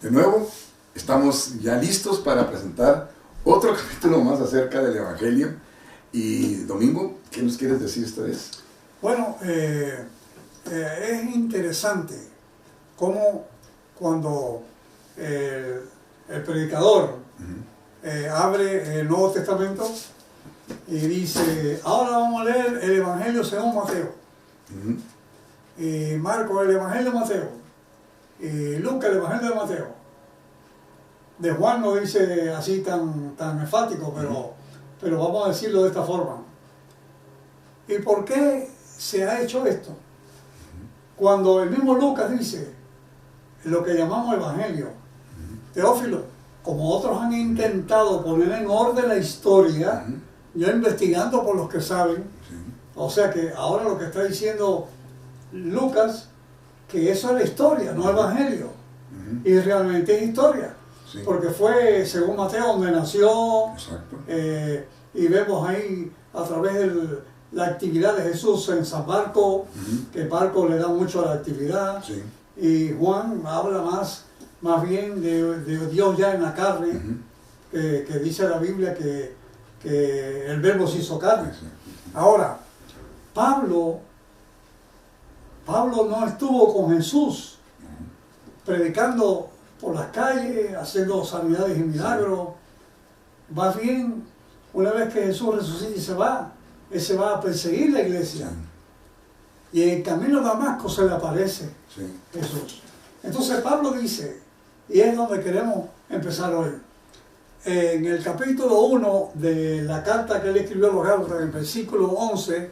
De nuevo, estamos ya listos para presentar otro capítulo más acerca del Evangelio. Y Domingo, ¿qué nos quieres decir esta vez? Bueno, es interesante cómo cuando el predicador abre el Nuevo Testamento y dice, ahora vamos a leer el Evangelio según Mateo, y Marcos el Evangelio de Mateo, y Lucas el Evangelio de Mateo. De Juan no dice así tan enfático, pero vamos a decirlo de esta forma. ¿Y por qué se ha hecho esto? Cuando el mismo Lucas dice lo que llamamos Evangelio, Teófilo, como otros han intentado poner en orden la historia, yo investigando por los que saben, o sea que ahora lo que está diciendo Lucas, que eso es la historia, no Evangelio, y realmente es historia, porque fue según Mateo donde nació, y vemos ahí a través de la actividad de Jesús en San Marcos, que Marcos le da mucho a la actividad, y Juan habla más bien de Dios ya en la carne, que dice la Biblia que el verbo se hizo carne. Ahora, Pablo no estuvo con Jesús predicando por las calles, haciendo sanidades y milagros. Más bien, una vez que Jesús resucita y él se va a perseguir la iglesia. Y en el camino a Damasco se le aparece Jesús. Entonces Pablo dice, y es donde queremos empezar hoy, en el capítulo 1 de la carta que él escribió a los Gálatas, en el versículo 11,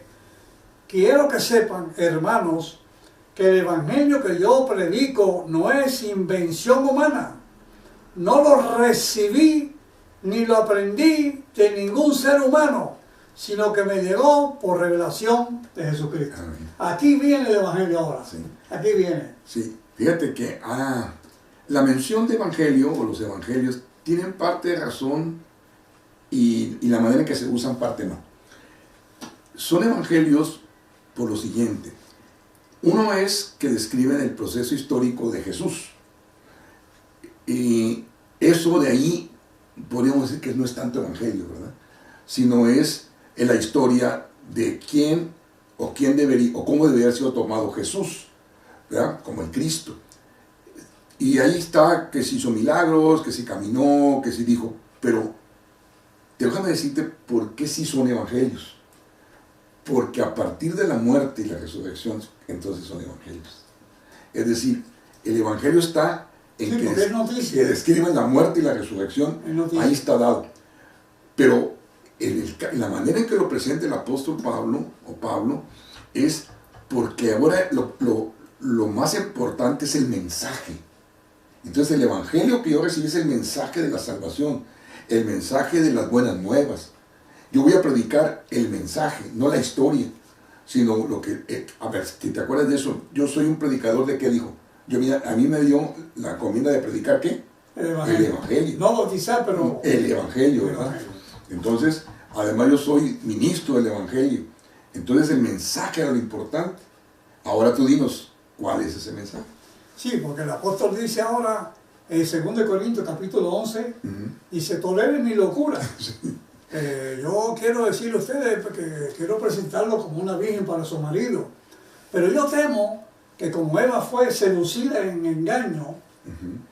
quiero que sepan, hermanos, que el evangelio que yo predico no es invención humana. No lo recibí ni lo aprendí de ningún ser humano, sino que me llegó por revelación de Jesucristo. Aquí viene el evangelio ahora. Aquí viene. Sí, fíjate que la mención de evangelio o los evangelios tienen parte de razón y la manera en que se usan parte no. Son evangelios por lo siguiente. Uno es que describen el proceso histórico de Jesús. Y eso de ahí podríamos decir que no es tanto evangelio, ¿verdad? Sino es en la historia de quién o cómo debería haber sido tomado Jesús, ¿verdad? Como el Cristo. Y ahí está que si hizo milagros, que si caminó, que si dijo, pero déjame decirte por qué sí son evangelios. Porque a partir de la muerte y la resurrección, entonces son evangelios. Es decir, el evangelio está en que describen la muerte y la resurrección, ahí está dado. Pero la manera en que lo presenta el apóstol Pablo es porque ahora lo más importante es el mensaje. Entonces el evangelio que yo recibí es el mensaje de la salvación, el mensaje de las buenas nuevas. Yo voy a predicar el mensaje, no la historia, sino lo que... a ver, si te acuerdas de eso, yo soy un predicador de qué dijo. A mí me dio la encomienda de predicar ¿qué? El evangelio. No bautizar, pero... El evangelio, ¿verdad? Entonces, además yo soy ministro del evangelio. Entonces el mensaje era lo importante. Ahora tú dinos, ¿cuál es ese mensaje? Sí, porque el apóstol dice ahora, en 2 Corintios capítulo 11, dice, toleren mi locura. Yo quiero decirle a ustedes que quiero presentarlo como una virgen para su marido. Pero yo temo que como Eva fue seducida en engaño,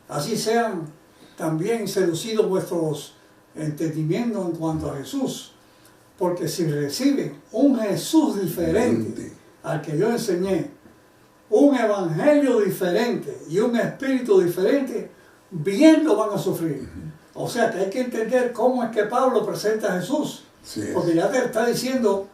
así sean también seducidos vuestros entendimientos en cuanto a Jesús. Porque si reciben un Jesús diferente al que yo enseñé, un evangelio diferente y un espíritu diferente, bien lo van a sufrir. O sea que hay que entender cómo es que Pablo presenta a Jesús. Porque ya te está diciendo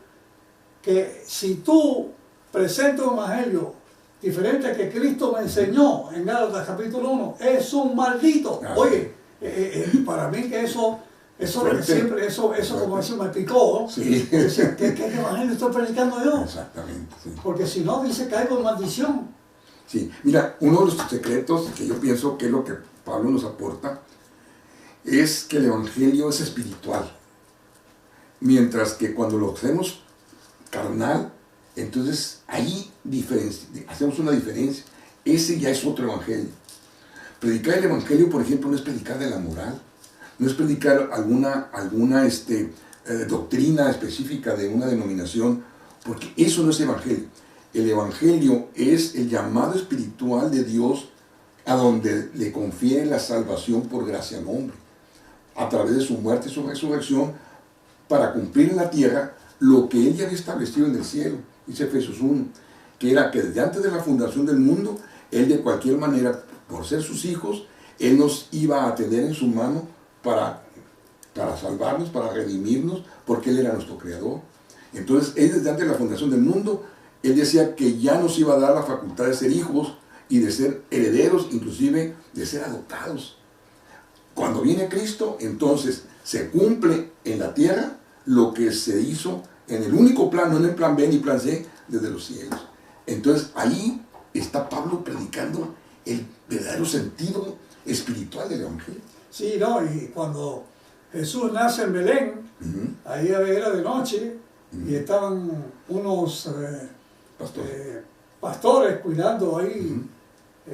que si tú presentas un evangelio diferente que Cristo me enseñó en Gálatas capítulo 1, es un maldito. Oye, para mí que eso como eso me picó. ¿Qué evangelio estoy predicando yo? Exactamente. Porque si no, dice caigo en maldición. Sí, mira, uno de los secretos que yo pienso que es lo que Pablo nos aporta es que el evangelio es espiritual. Mientras que cuando lo hacemos carnal, entonces ahí hacemos una diferencia. Ese ya es otro evangelio. Predicar el Evangelio, por ejemplo, no es predicar de la moral, no es predicar alguna doctrina específica de una denominación, porque eso no es Evangelio. El Evangelio es el llamado espiritual de Dios a donde le confiere la salvación por gracia al hombre, a través de su muerte y su resurrección, para cumplir en la tierra lo que Él ya había establecido en el cielo. Dice Efesios 1, que era que desde antes de la fundación del mundo, Él de cualquier manera, por ser sus hijos, Él nos iba a tener en su mano para salvarnos, para redimirnos, porque Él era nuestro creador. Entonces, Él desde antes de la fundación del mundo, Él decía que ya nos iba a dar la facultad de ser hijos y de ser herederos, inclusive de ser adoptados. Cuando viene Cristo, entonces se cumple en la tierra lo que se hizo en el único plan, no en el plan B ni plan C, desde los cielos. Entonces ahí está Pablo predicando el verdadero sentido espiritual del Evangelio. Sí, no, y cuando Jesús nace en Belén, ahí era de noche, y estaban unos pastores cuidando ahí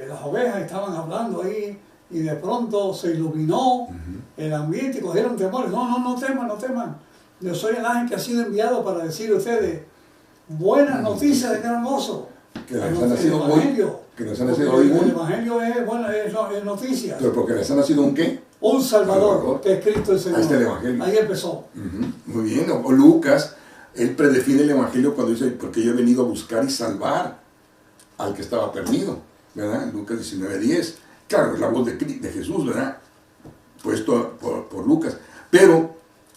las ovejas, estaban hablando ahí, y de pronto se iluminó el ambiente y cogieron temores. No teman, no teman. Yo soy el ángel que ha sido enviado para decir a ustedes buenas noticias de gran gozo. Que les han nacido hoy. Que les han nacido hoy el Evangelio es noticia. Pero porque les ha nacido un ¿qué? Un Salvador, que es Cristo el Señor. Ahí está el Evangelio. Ahí empezó. Muy bien. O Lucas, él predefine el Evangelio cuando dice, porque yo he venido a buscar y salvar al que estaba perdido, ¿verdad? Lucas 19:10. Claro, es la voz de Jesús, ¿verdad? Puesto por Lucas. Pero,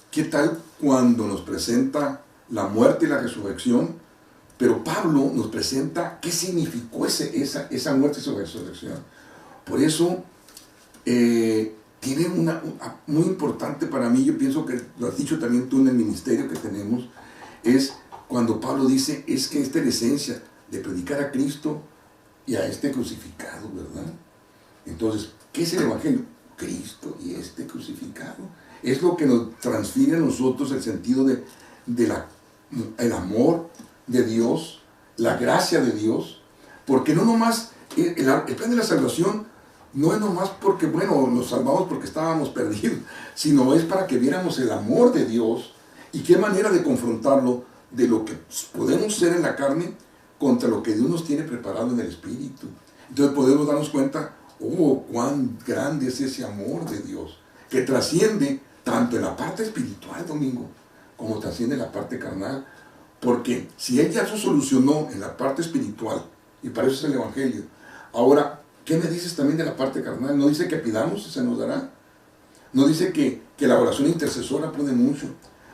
¿qué tal cuando nos presenta la muerte y la resurrección? Pero Pablo nos presenta qué significó esa muerte y esa resurrección. Por eso, tiene muy importante para mí, yo pienso que lo has dicho también tú en el ministerio que tenemos, es cuando Pablo dice, es que esta es la esencia de predicar a Cristo y a este crucificado, ¿verdad? Entonces, ¿qué es el Evangelio? Cristo y este crucificado. Es lo que nos transfiere a nosotros el sentido el amor de Dios, la gracia de Dios, porque no nomás, el plan de la salvación no es nomás porque, bueno, nos salvamos porque estábamos perdidos, sino es para que viéramos el amor de Dios y qué manera de confrontarlo de lo que podemos ser en la carne contra lo que Dios nos tiene preparado en el Espíritu. Entonces podemos darnos cuenta, oh, cuán grande es ese amor de Dios, que trasciende tanto en la parte espiritual, Domingo, como trasciende en la parte carnal. Porque si Él ya se solucionó en la parte espiritual, y para eso es el Evangelio, ahora, ¿qué me dices también de la parte carnal? ¿No dice que pidamos y se nos dará? ¿No dice que la oración intercesora puede mucho?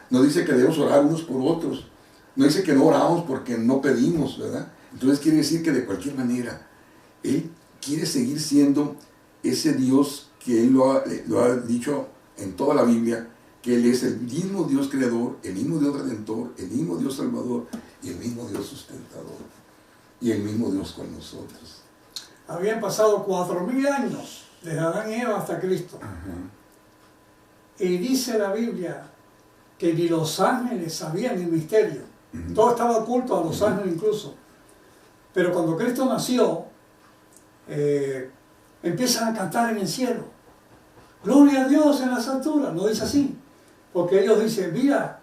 ¿No dice que debemos orar unos por otros? ¿No dice que no oramos porque no pedimos, verdad? Entonces quiere decir que de cualquier manera, Él quiere seguir siendo ese Dios que Él lo ha dicho en toda la Biblia, que Él es el mismo Dios creador, el mismo Dios redentor, el mismo Dios salvador y el mismo Dios sustentador y el mismo Dios con nosotros. Habían pasado 4000 años desde Adán y Eva hasta Cristo. Y dice la Biblia que ni los ángeles sabían el misterio. Todo estaba oculto a los ángeles incluso. Pero cuando Cristo nació, empiezan a cantar en el cielo. Gloria a Dios en las alturas. No dice así. Porque ellos dicen, mira,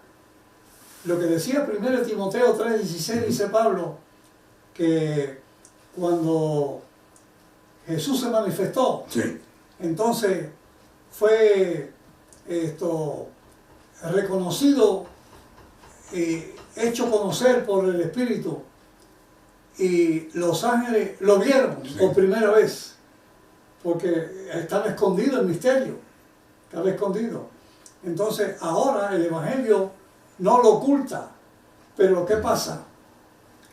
lo que decía 1 Timoteo 3:16, dice Pablo, que cuando Jesús se manifestó, entonces fue reconocido, hecho conocer por el Espíritu, y los ángeles lo vieron por primera vez, porque estaba escondido el misterio, estaba escondido. Entonces ahora el Evangelio no lo oculta, pero ¿qué pasa?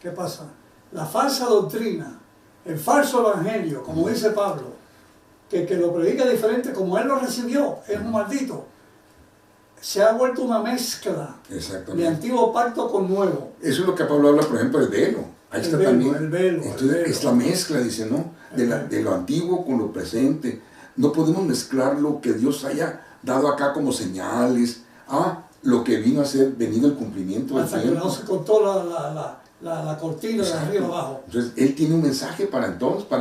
¿Qué pasa? La falsa doctrina, el falso Evangelio, como dice Pablo, que lo predica diferente como él lo recibió, es un maldito. Se ha vuelto una mezcla de antiguo pacto con nuevo. Eso es lo que Pablo habla, por ejemplo, del velo. Ahí está también. El velo. Entonces es la mezcla, dice, ¿no? De lo antiguo con lo presente. No podemos mezclar lo que Dios haya dado acá como señales a lo que vino a ser venido el cumplimiento del tiempo. Hasta que no se cortó la cortina de arriba abajo. Entonces Él tiene un mensaje para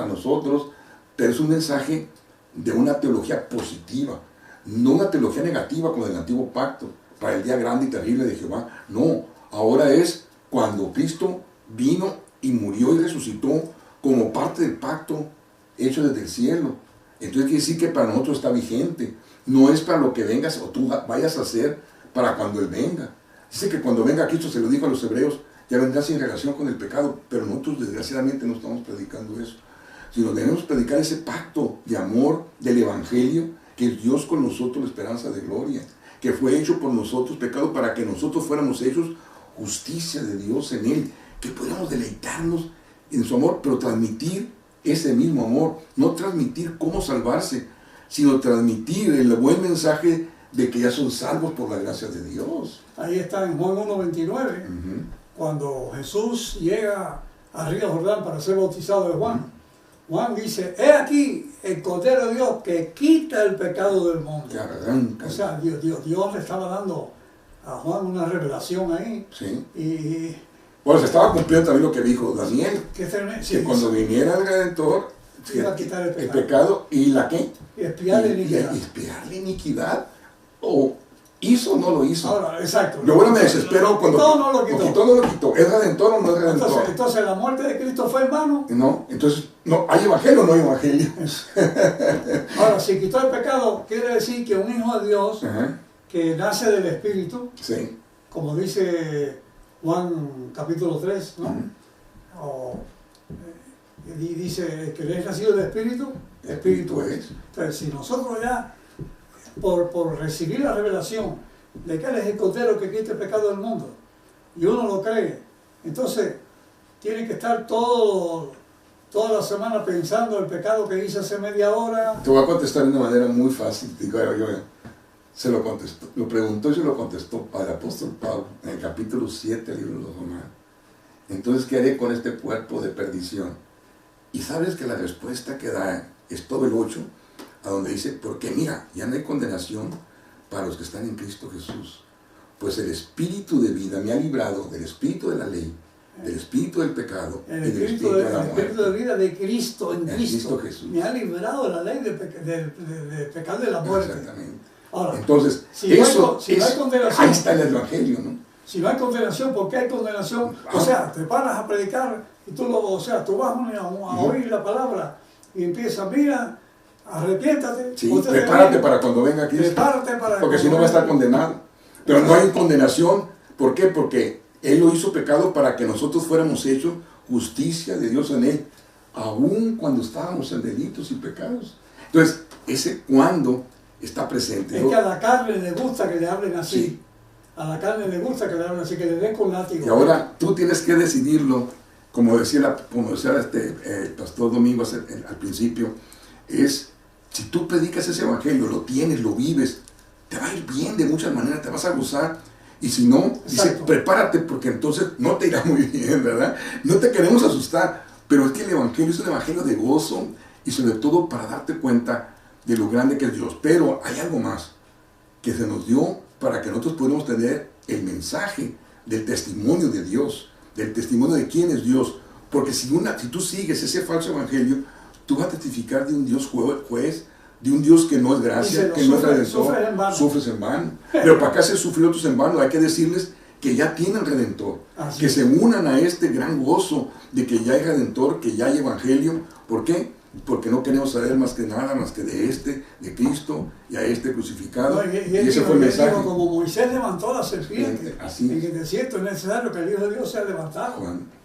nosotros, pero es un mensaje de una teología positiva, no una teología negativa como el antiguo pacto, para el día grande y terrible de Jehová. No, ahora es cuando Cristo vino y murió y resucitó como parte del pacto hecho desde el cielo. Entonces quiere decir que para nosotros está vigente. No es para lo que vengas o tú vayas a hacer para cuando Él venga. Dice que cuando venga Cristo, se lo dijo a los hebreos, ya vendrá sin relación con el pecado, pero nosotros desgraciadamente no estamos predicando eso, sino debemos predicar ese pacto de amor del Evangelio, que es Dios con nosotros, la esperanza de gloria, que fue hecho por nosotros pecado para que nosotros fuéramos hechos justicia de Dios en Él, que pudiéramos deleitarnos en su amor, pero transmitir ese mismo amor, no transmitir cómo salvarse, sino transmitir el buen mensaje de que ya son salvos por la gracia de Dios. Ahí está en Juan 1:29, cuando Jesús llega al río Jordán para ser bautizado de Juan. Juan dice, he aquí el Cordero de Dios que quita el pecado del mundo. Que arranca. O sea, Dios le estaba dando a Juan una revelación ahí. Sí. Y bueno, se estaba cumpliendo también lo que dijo Daniel, sí, que cuando viniera el Redentor, iba a quitar el pecado y la qué? Y expiar la iniquidad. Y expiar la iniquidad. O hizo o no lo hizo. Ahora, exacto. Yo bueno me desespero cuando... No lo quitó. Lo quitó, no lo quitó. ¿Es Redentor o no es Redentor? Entonces la muerte de Cristo fue en vano. No, entonces, no, ¿hay evangelio o no hay evangelio? Ahora, si quitó el pecado, quiere decir que un hijo de Dios que nace del Espíritu, sí, como dice Juan capítulo 3, ¿no? Y dice que es nacido del Espíritu, Espíritu es. Entonces, si nosotros ya, por recibir la revelación de que Él es el Cordero que quita el pecado del mundo, y uno lo cree, entonces tiene que estar toda la semana pensando el pecado que hice hace media hora. Te voy a contestar de una manera muy fácil. Digo, se lo contestó, lo preguntó y se lo contestó al apóstol Pablo en el capítulo 7 del libro de los Romanos. Entonces, ¿qué haré con este cuerpo de perdición? Y sabes que la respuesta que da es todo el 8, a donde dice, porque mira, ya no hay condenación para los que están en Cristo Jesús, pues el Espíritu de vida me ha librado del espíritu de la ley, del espíritu del pecado y del espíritu de la muerte. El espíritu de vida de Cristo en Cristo Jesús me ha librado de la ley del pecado y de la muerte. Exactamente. Ahora, entonces, si no hay condenación, ahí está el Evangelio, ¿no? Si no hay condenación, ¿por qué hay condenación? O sea, te paras a predicar y tú vas a oír la palabra y empiezas, mira, arrepiéntate. Sí, prepárate para cuando venga Cristo. Porque si no va a estar condenado. Pero no hay condenación. ¿Por qué? Porque Él lo hizo pecado para que nosotros fuéramos hechos justicia de Dios en Él, aun cuando estábamos en delitos y pecados. Entonces, ese cuando está presente. Es que a la carne le gusta que le hablen así. Sí. A la carne le gusta que le hablen así, que le den con látigo. Y ahora tú tienes que decidirlo, como decía el pastor Domingo al principio, es, si tú predicas ese evangelio, lo tienes, lo vives, te va a ir bien de muchas maneras, te vas a gozar. Y si no, dice, prepárate, porque entonces no te irá muy bien, ¿verdad? No te queremos asustar, pero es que el evangelio es un evangelio de gozo y sobre todo para darte cuenta de lo grande que es Dios. Pero hay algo más que se nos dio para que nosotros podamos tener el mensaje del testimonio de Dios, del testimonio de quién es Dios. Porque si tú sigues ese falso evangelio, tú vas a testificar de un Dios juez, de un Dios que no es gracia, que no es redentor, sufres en vano. Pero para acá se sufrió otros en vano, hay que decirles que ya tienen redentor, que se unan a este gran gozo de que ya hay redentor, que ya hay evangelio. ¿Por qué? Porque no queremos saber más que nada, más que de Cristo y a este crucificado. No, y ese fue el mensaje. Como Moisés levantó la serpiente, en el desierto es necesario que el Hijo de Dios sea levantado. Juan,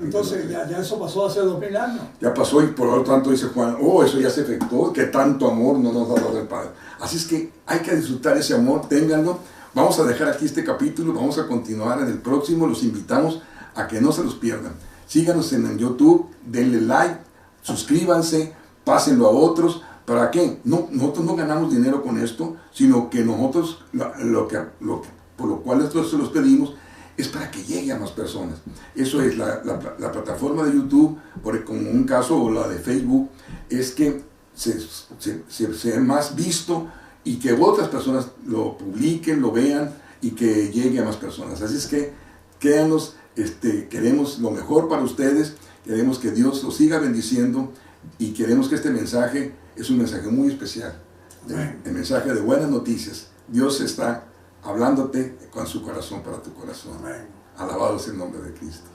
entonces ya eso pasó hace 2000 años. Ya pasó y por lo tanto dice Juan, eso ya se efectuó, que tanto amor no nos ha dado el Padre. Así es que hay que disfrutar ese amor, ténganlo. Vamos a dejar aquí este capítulo, vamos a continuar en el próximo, los invitamos a que no se los pierdan. Síganos en YouTube, denle like, suscríbanse, pásenlo a otros. ¿Para qué? Nosotros no ganamos dinero con esto, sino que nosotros, por lo cual nosotros se los pedimos, es para que llegue a más personas. Eso es la plataforma de YouTube, como un caso, o la de Facebook, es que sea más visto y que otras personas lo publiquen, lo vean y que llegue a más personas. Así es que créanos, queremos lo mejor para ustedes, queremos que Dios los siga bendiciendo y queremos que este mensaje es un mensaje muy especial. Amén. El mensaje de buenas noticias. Dios está hablándote con su corazón para tu corazón. Amén. Alabado sea el nombre de Cristo.